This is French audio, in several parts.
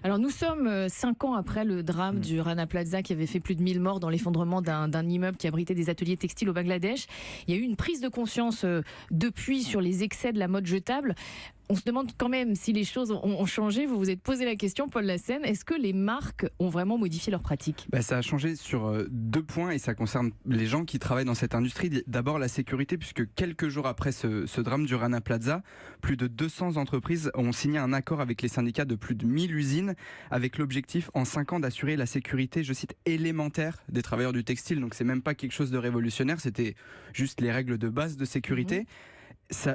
Alors nous sommes 5 ans après le drame du Rana Plaza qui avait fait plus de 1000 morts dans l'effondrement d'un immeuble qui abritait des ateliers textiles au Bangladesh. Il y a eu une prise de conscience depuis sur les excès de la mode jetable. On se demande quand même si les choses ont changé. Vous vous êtes posé la question, Paul Lassène. Est-ce que les marques ont vraiment modifié leurs pratiques ? Ça a changé sur 2 points et ça concerne les gens qui travaillent dans cette industrie. D'abord la sécurité, puisque quelques jours après ce drame du Rana Plaza, plus de 200 entreprises ont signé un accord avec les syndicats de plus de 1000 usines avec l'objectif en 5 ans d'assurer la sécurité, je cite, élémentaire des travailleurs du textile. Donc c'est même pas quelque chose de révolutionnaire, c'était juste les règles de base de sécurité.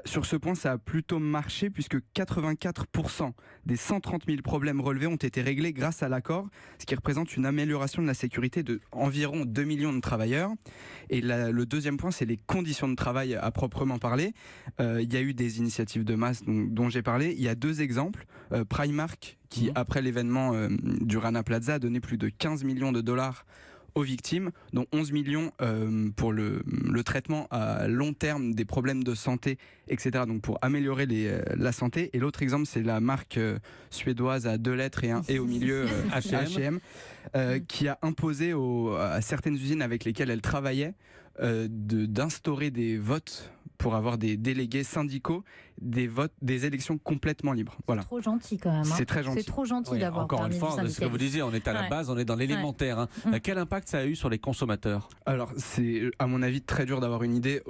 Sur ce point, ça a plutôt marché puisque 84% des 130 000 problèmes relevés ont été réglés grâce à l'accord, ce qui représente une amélioration de la sécurité de environ 2 millions de travailleurs. Et le deuxième point, c'est les conditions de travail à proprement parler. Il y a eu des initiatives de masse dont j'ai parlé. Il y a 2 exemples. Primark, qui après l'événement du Rana Plaza a donné plus de 15 millions de dollars aux victimes, dont 11 millions pour le traitement à long terme des problèmes de santé, etc. Donc pour améliorer la santé. Et l'autre exemple, c'est la marque suédoise à 2 lettres et un et au milieu, H&M, qui a imposé à certaines usines avec lesquelles elle travaillait d'instaurer des votes pour avoir des délégués syndicaux, des élections complètement libres. Voilà. C'est trop gentil quand même. C'est très gentil. C'est trop gentil d'avoir encore une fois, c'est ce que vous disiez, on est à la base, on est dans l'élémentaire. Quel impact ça a eu sur les consommateurs ? Alors, c'est à mon avis très dur d'avoir une idée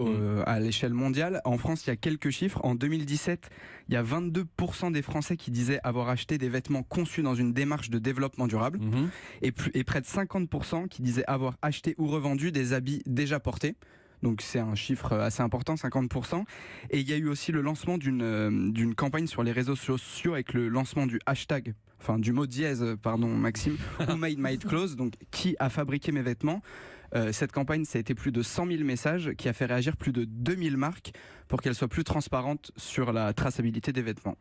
à l'échelle mondiale. En France, il y a quelques chiffres. En 2017, il y a 22% des Français qui disaient avoir acheté des vêtements conçus dans une démarche de développement durable et près de 50% qui disaient avoir acheté ou revendu des habits déjà portés. Donc c'est un chiffre assez important, 50%. Et il y a eu aussi le lancement d'une campagne sur les réseaux sociaux avec le lancement du hashtag, enfin du mot dièse, pardon Maxime, Who Made My Clothes, donc qui a fabriqué mes vêtements. Cette campagne, ça a été plus de 100 000 messages qui a fait réagir plus de 2000 marques pour qu'elles soient plus transparentes sur la traçabilité des vêtements.